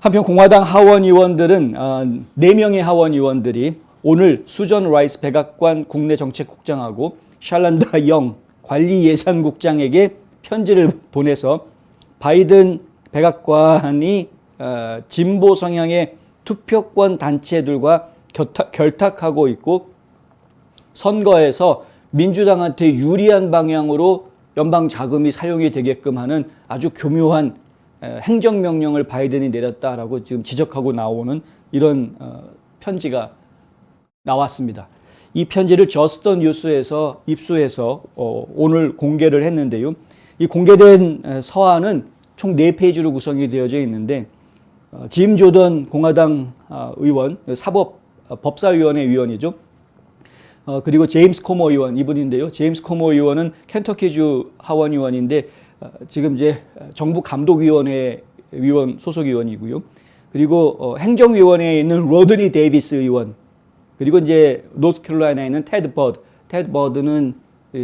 한편 공화당 하원 의원들은 4명의 하원 의원들이 오늘 수전 라이스 백악관 국내정책국장하고 샬란다 영 관리예산국장에게 편지를 보내서 바이든 백악관이 진보 성향의 투표권 단체들과 결탁하고 있고 선거에서 민주당한테 유리한 방향으로 연방 자금이 사용이 되게끔 하는 아주 교묘한 행정명령을 바이든이 내렸다라고 지금 지적하고 나오는 이런 편지가 나왔습니다. 이 편지를 저스턴 뉴스에서 입수해서 오늘 공개를 했는데요. 이 공개된 서한은 총 4페이지로 구성이 되어져 있는데 짐 조던 공화당 의원, 법사위원회 위원이죠. 그리고 제임스 코머 의원 이분인데요. 제임스 코머 의원은 켄터키주 하원 의원인데 지금 이제 정부 감독위원회 위원 소속 의원이고요. 그리고 행정위원회에 있는 로드니 데이비스 의원, 그리고 이제 노스캐롤라이나에 있는 테드 버드는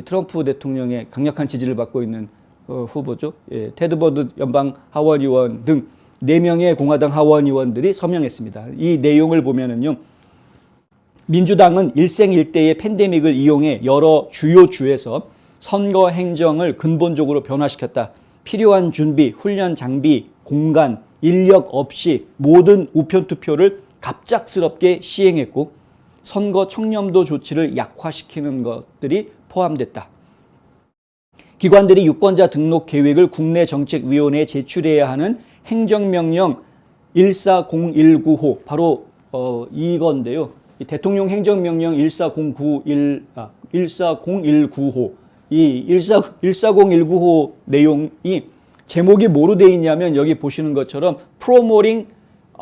트럼프 대통령의 강력한 지지를 받고 있는 후보죠. 예, 테드 버드 연방 하원 의원 등 4명의 공화당 하원 의원들이 서명했습니다. 이 내용을 보면은요. 민주당은 일생일대의 팬데믹을 이용해 여러 주요 주에서 선거 행정을 근본적으로 변화시켰다. 필요한 준비, 훈련 장비, 공간, 인력 없이 모든 우편 투표를 갑작스럽게 시행했고 선거 청렴도 조치를 약화시키는 것들이 포함됐다. 기관들이 유권자 등록 계획을 국내정책위원회에 제출해야 하는 행정명령 140195 바로 이건데요. 대통령 행정명령 140195 이 140195 내용이 제목이 뭐로 되어 있냐면 여기 보시는 것처럼 Promoting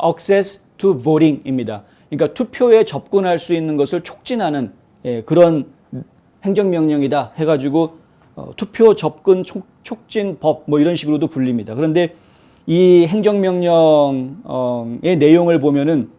Access to Voting입니다. 그러니까 투표에 접근할 수 있는 것을 촉진하는 그런 행정명령이다 해가지고 투표 접근 촉진법 뭐 이런 식으로도 불립니다. 그런데 이 행정명령의 내용을 보면은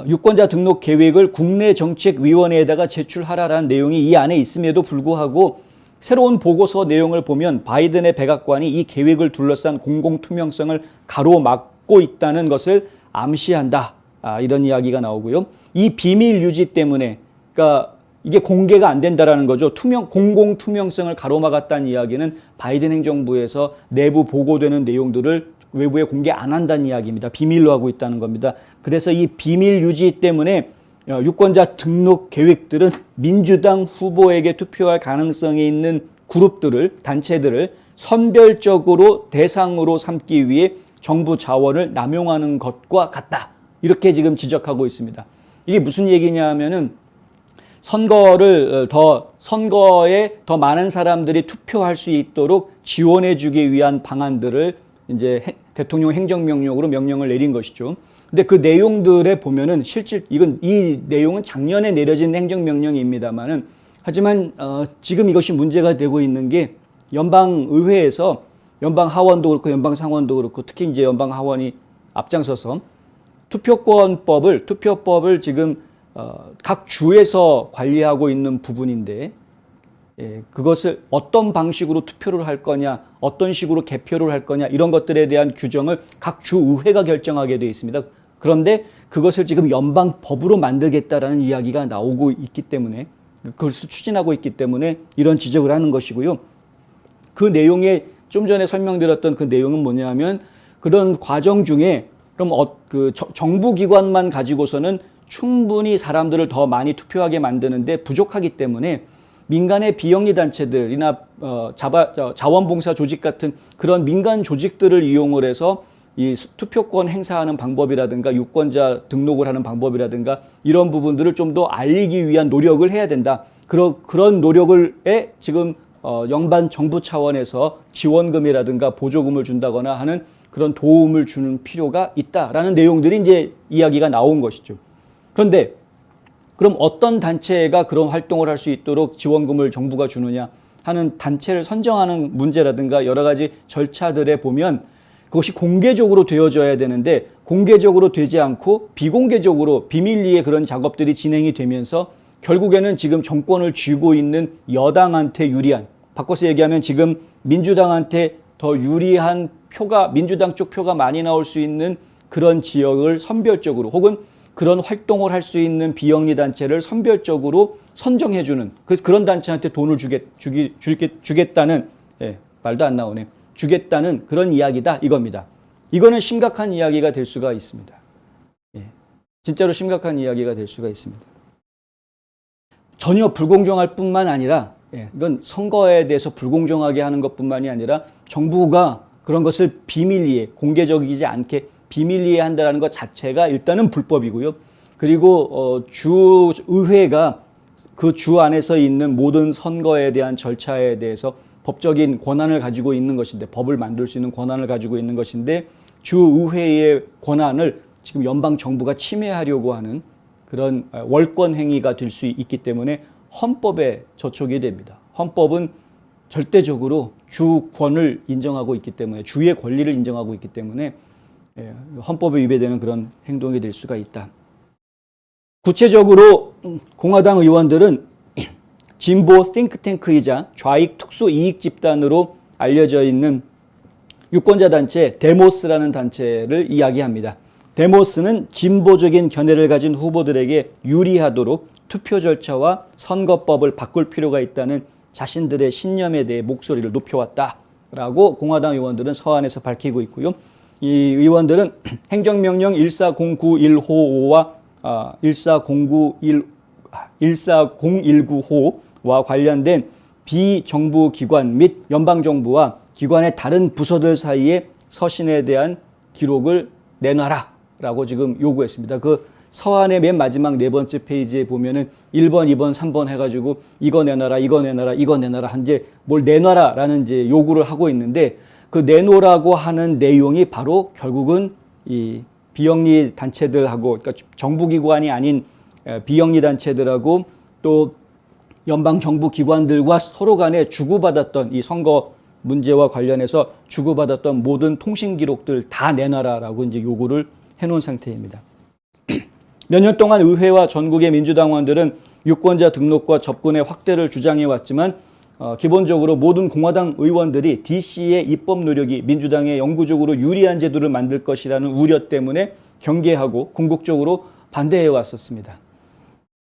유권자 등록 계획을 국내정책위원회에다가 제출하라라는 내용이 이 안에 있음에도 불구하고 새로운 보고서 내용을 보면 바이든의 백악관이 이 계획을 둘러싼 공공투명성을 가로막고 있다는 것을 암시한다. 이런 이야기가 나오고요. 이 비밀 유지 때문에 그러니까 이게 공개가 안 된다라는 거죠. 공공투명성을 가로막았다는 이야기는 바이든 행정부에서 내부 보고되는 내용들을 외부에 공개 안 한다는 이야기입니다. 비밀로 하고 있다는 겁니다. 그래서 이 비밀 유지 때문에 유권자 등록 계획들은 민주당 후보에게 투표할 가능성이 있는 그룹들을, 단체들을 선별적으로 대상으로 삼기 위해 정부 자원을 남용하는 것과 같다. 이렇게 지금 지적하고 있습니다. 이게 무슨 얘기냐 하면은 선거에 더 많은 사람들이 투표할 수 있도록 지원해 주기 위한 방안들을 이제 대통령 행정명령으로 명령을 내린 것이죠. 근데 그 내용들에 보면은 이 내용은 작년에 내려진 행정명령입니다만은 하지만 지금 이것이 문제가 되고 있는 게 연방의회에서 연방 하원도 그렇고 연방 상원도 그렇고 특히 이제 연방 하원이 앞장서서 투표법을 지금 각 주에서 관리하고 있는 부분인데 그것을 어떤 방식으로 투표를 할 거냐, 어떤 식으로 개표를 할 거냐 이런 것들에 대한 규정을 각 주의회가 결정하게 되어 있습니다. 그런데 그것을 지금 연방법으로 만들겠다라는 이야기가 나오고 있기 때문에 그것을 추진하고 있기 때문에 이런 지적을 하는 것이고요. 그 내용에 좀 전에 설명드렸던 그 내용은 뭐냐면 그런 과정 중에 그럼 정부기관만 가지고서는 충분히 사람들을 더 많이 투표하게 만드는데 부족하기 때문에 민간의 비영리 단체들이나 자원봉사 조직 같은 그런 민간 조직들을 이용을 해서 이 투표권 행사하는 방법이라든가 유권자 등록을 하는 방법이라든가 이런 부분들을 좀 더 알리기 위한 노력을 해야 된다. 그런 노력을 지금 연방 정부 차원에서 지원금이라든가 보조금을 준다거나 하는 그런 도움을 주는 필요가 있다라는 내용들이 이제 이야기가 나온 것이죠. 그런데 그럼 어떤 단체가 그런 활동을 할 수 있도록 지원금을 정부가 주느냐 하는 단체를 선정하는 문제라든가 여러 가지 절차들에 보면 그것이 공개적으로 되어져야 되는데 공개적으로 되지 않고 비공개적으로 비밀리에 그런 작업들이 진행이 되면서 결국에는 지금 정권을 쥐고 있는 여당한테 유리한, 바꿔서 얘기하면 지금 민주당한테 더 유리한 표가 민주당 쪽 표가 많이 나올 수 있는 그런 지역을 선별적으로 혹은 그런 활동을 할 수 있는 비영리 단체를 선별적으로 선정해주는 그런 단체한테 돈을 주겠다는 말도 안 나오네. 주겠다는 그런 이야기다 이겁니다. 이거는 심각한 이야기가 될 수가 있습니다. 진짜로 심각한 이야기가 될 수가 있습니다. 전혀 불공정할 뿐만 아니라 이건 선거에 대해서 불공정하게 하는 것뿐만이 아니라 정부가 그런 것을 비밀리에 공개적이지 않게 비밀리에 한다는 것 자체가 일단은 불법이고요. 그리고 주 의회가 그 주 안에서 있는 모든 선거에 대한 절차에 대해서 법적인 권한을 가지고 있는 것인데 법을 만들 수 있는 권한을 가지고 있는 것인데 주 의회의 권한을 지금 연방 정부가 침해하려고 하는 그런 월권 행위가 될 수 있기 때문에 헌법에 저촉이 됩니다. 헌법은 절대적으로 주권을 인정하고 있기 때문에 주의 권리를 인정하고 있기 때문에 헌법에 위배되는 그런 행동이 될 수가 있다. 구체적으로 공화당 의원들은 진보 띵크탱크이자 좌익 특수 이익 집단으로 알려져 있는 유권자 단체 데모스라는 단체를 이야기합니다. 데모스는 진보적인 견해를 가진 후보들에게 유리하도록 투표 절차와 선거법을 바꿀 필요가 있다는 자신들의 신념에 대해 목소리를 높여왔다라고 공화당 의원들은 서한에서 밝히고 있고요. 이 의원들은 행정명령 14091호와 14019호와 관련된 비정부 기관 및 연방정부와 기관의 다른 부서들 사이에 서신에 대한 기록을 내놔라 라고 지금 요구했습니다. 그 서한의 맨 마지막 네 번째 페이지에 보면은 1번, 2번, 3번 해가지고 이거 내놔라, 이거 내놔라, 이거 내놔라 한 이제 뭘 내놔라 라는 이제 요구를 하고 있는데 그 내놓으라고 하는 내용이 바로 결국은 이 비영리 단체들하고 그러니까 정부기관이 아닌 비영리 단체들하고 또 연방정부 기관들과 서로 간에 주고받았던 이 선거 문제와 관련해서 주고받았던 모든 통신 기록들 다 내놔라라고 이제 요구를 해놓은 상태입니다. 몇 년 동안 의회와 전국의 민주당원들은 유권자 등록과 접근의 확대를 주장해 왔지만 기본적으로 모든 공화당 의원들이 DC의 입법 노력이 민주당에 영구적으로 유리한 제도를 만들 것이라는 우려 때문에 경계하고 궁극적으로 반대해 왔었습니다.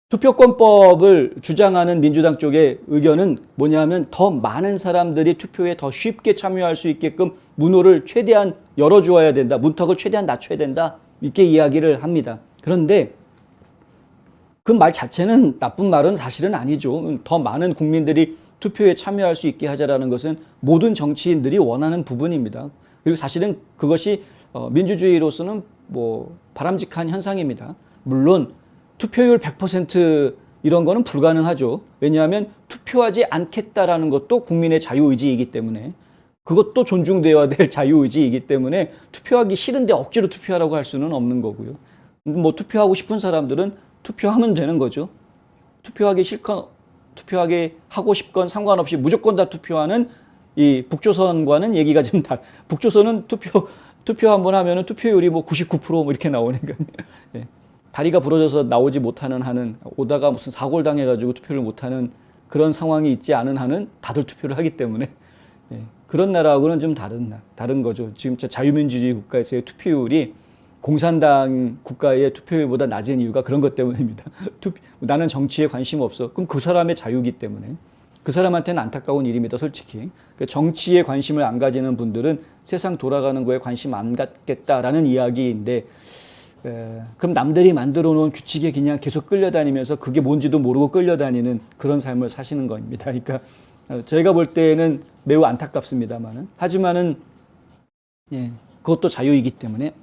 투표권법을 주장하는 민주당 쪽의 의견은 뭐냐면 더 많은 사람들이 투표에 더 쉽게 참여할 수 있게끔 문호를 최대한 열어주어야 된다. 문턱을 최대한 낮춰야 된다. 이렇게 이야기를 합니다. 그런데 그 말 자체는 나쁜 말은 사실은 아니죠. 더 많은 국민들이 투표에 참여할 수 있게 하자라는 것은 모든 정치인들이 원하는 부분입니다. 그리고 사실은 그것이 민주주의로서는 뭐 바람직한 현상입니다. 물론 투표율 100% 이런 거는 불가능하죠. 왜냐하면 투표하지 않겠다라는 것도 국민의 자유의지이기 때문에 그것도 존중되어야 될 자유의지이기 때문에 투표하기 싫은데 억지로 투표하라고 할 수는 없는 거고요. 뭐 투표하고 싶은 사람들은 투표하면 되는 거죠. 투표하기 싫건 투표하게 하고 싶건 상관없이 무조건 다 투표하는 이 북조선과는 얘기가 좀 북조선은 투표 한번 하면은 투표율이 뭐 99% 뭐 이렇게 나오니까 예. 다리가 부러져서 나오지 못하는 한은 오다가 무슨 사고를 당해가지고 투표를 못하는 그런 상황이 있지 않은 한은 다들 투표를 하기 때문에 예. 그런 나라하고는 좀 다른 거죠. 지금 자유민주주의 국가에서의 투표율이 공산당 국가의 투표율보다 낮은 이유가 그런 것 때문입니다. 나는 정치에 관심 없어. 그럼 그 사람의 자유이기 때문에. 그 사람한테는 안타까운 일입니다. 솔직히. 정치에 관심을 안 가지는 분들은 세상 돌아가는 거에 관심 안 갖겠다라는 이야기인데 그럼 남들이 만들어 놓은 규칙에 그냥 계속 끌려다니면서 그게 뭔지도 모르고 끌려다니는 그런 삶을 사시는 겁니다. 그러니까 저희가 볼 때는 매우 안타깝습니다만은. 하지만은 예, 그것도 자유이기 때문에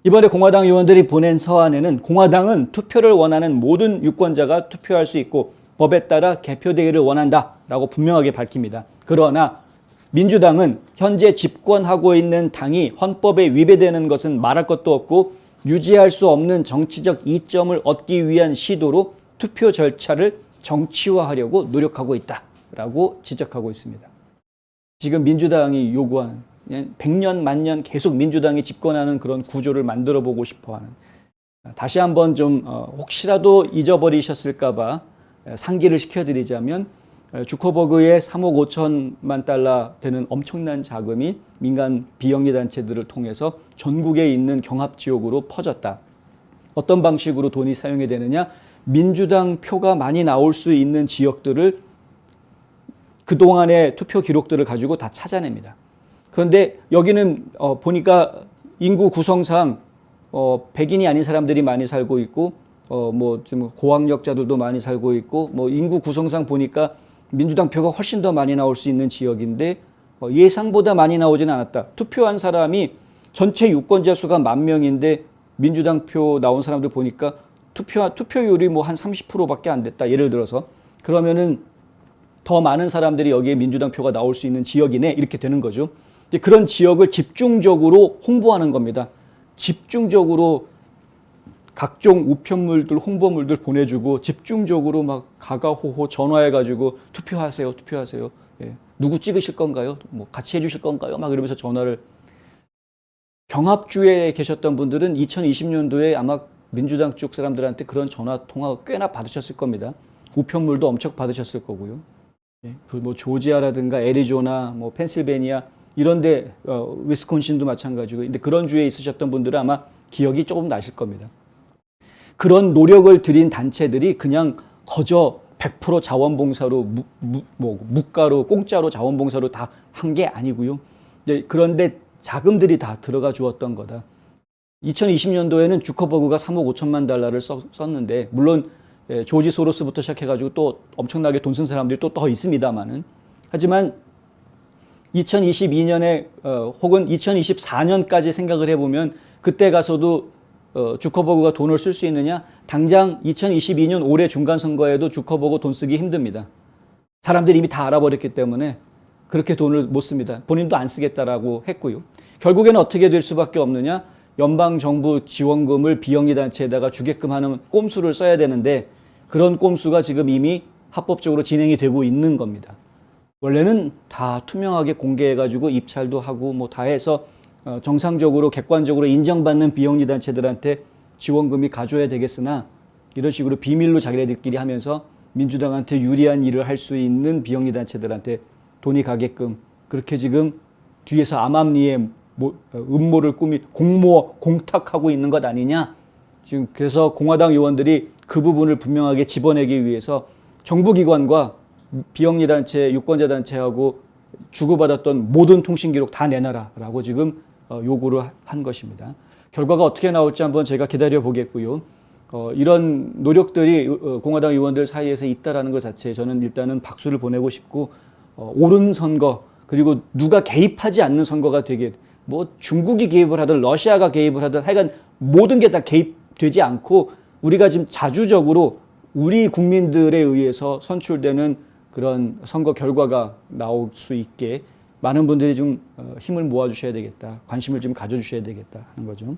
이번에 공화당 의원들이 보낸 서한에는 공화당은 투표를 원하는 모든 유권자가 투표할 수 있고 법에 따라 개표되기를 원한다라고 분명하게 밝힙니다. 그러나 민주당은 현재 집권하고 있는 당이 헌법에 위배되는 것은 말할 것도 없고 유지할 수 없는 정치적 이점을 얻기 위한 시도로 투표 절차를 정치화하려고 노력하고 있다라고 지적하고 있습니다. 지금 민주당이 요구하는 100년, 만년 계속 민주당이 집권하는 그런 구조를 만들어 보고 싶어 하는 다시 한번 좀 혹시라도 잊어버리셨을까 봐 상기를 시켜드리자면 주커버그의 3억 5천만 달러 되는 엄청난 자금이 민간 비영리 단체들을 통해서 전국에 있는 경합 지역으로 퍼졌다. 어떤 방식으로 돈이 사용이 되느냐? 민주당 표가 많이 나올 수 있는 지역들을 그동안의 투표 기록들을 가지고 다 찾아냅니다. 그런데 여기는 보니까 인구 구성상 백인이 아닌 사람들이 많이 살고 있고 뭐 좀 고학력자들도 많이 살고 있고 뭐 인구 구성상 보니까 민주당 표가 훨씬 더 많이 나올 수 있는 지역인데 예상보다 많이 나오지는 않았다. 투표한 사람이 전체 유권자 수가 10,000명인데 민주당 표 나온 사람들 보니까 투표율이 뭐 한 30%밖에 안 됐다. 예를 들어서 그러면은 더 많은 사람들이 여기에 민주당 표가 나올 수 있는 지역이네 이렇게 되는 거죠. 그런 지역을 집중적으로 홍보하는 겁니다. 집중적으로 각종 우편물들, 홍보물들 보내주고 집중적으로 막 가가호호 전화해가지고 투표하세요, 투표하세요. 예. 누구 찍으실 건가요? 뭐 같이 해주실 건가요? 막 이러면서 전화를. 경합주에 계셨던 분들은 2020년도에 아마 민주당 쪽 사람들한테 그런 전화 통화 꽤나 받으셨을 겁니다. 우편물도 엄청 받으셨을 거고요. 예. 뭐 조지아라든가 애리조나, 뭐 펜실베니아 이런데 위스콘신도 마찬가지고. 근데 그런 주에 있으셨던 분들은 아마 기억이 조금 나실 겁니다. 그런 노력을 들인 단체들이 그냥 거저 100% 자원봉사로 묵가로 공짜로 자원봉사로 다 한 게 아니고요. 그런데 자금들이 다 들어가 주었던 거다. 2020년도에는 주커버그가 3억 5천만 달러를 썼는데 물론 조지 소로스부터 시작해가지고 또 엄청나게 돈 쓴 사람들이 또 더 있습니다만은 하지만 2022년에 혹은 2024년까지 생각을 해보면 그때 가서도 주커버그가 돈을 쓸 수 있느냐? 당장 2022년 올해 중간선거에도 주커버그 돈 쓰기 힘듭니다. 사람들이 이미 다 알아버렸기 때문에 그렇게 돈을 못 씁니다. 본인도 안 쓰겠다라고 했고요. 결국에는 어떻게 될 수밖에 없느냐? 연방정부 지원금을 비영리 단체에다가 주게끔 하는 꼼수를 써야 되는데 그런 꼼수가 지금 이미 합법적으로 진행이 되고 있는 겁니다. 원래는 다 투명하게 공개해가지고 입찰도 하고 뭐 다 해서 정상적으로 객관적으로 인정받는 비영리 단체들한테 지원금이 가줘야 되겠으나 이런 식으로 비밀로 자기네들끼리 하면서 민주당한테 유리한 일을 할 수 있는 비영리 단체들한테 돈이 가게끔 그렇게 지금 뒤에서 암암리에 음모를 공탁하고 있는 것 아니냐. 지금 그래서 공화당 의원들이 그 부분을 분명하게 집어내기 위해서 정부기관과 비영리 단체, 유권자 단체하고 주고받았던 모든 통신 기록 다 내놔라라고 지금 요구를 한 것입니다. 결과가 어떻게 나올지 한번 제가 기다려 보겠고요. 이런 노력들이 공화당 의원들 사이에서 있다라는 것 자체에 저는 일단은 박수를 보내고 싶고 옳은 선거 그리고 누가 개입하지 않는 선거가 되게 뭐 중국이 개입을 하든 러시아가 개입을 하든 하여간 모든 게 다 개입되지 않고 우리가 지금 자주적으로 우리 국민들에 의해서 선출되는 그런 선거 결과가 나올 수 있게 많은 분들이 좀 힘을 모아주셔야 되겠다. 관심을 좀 가져주셔야 되겠다 하는 거죠.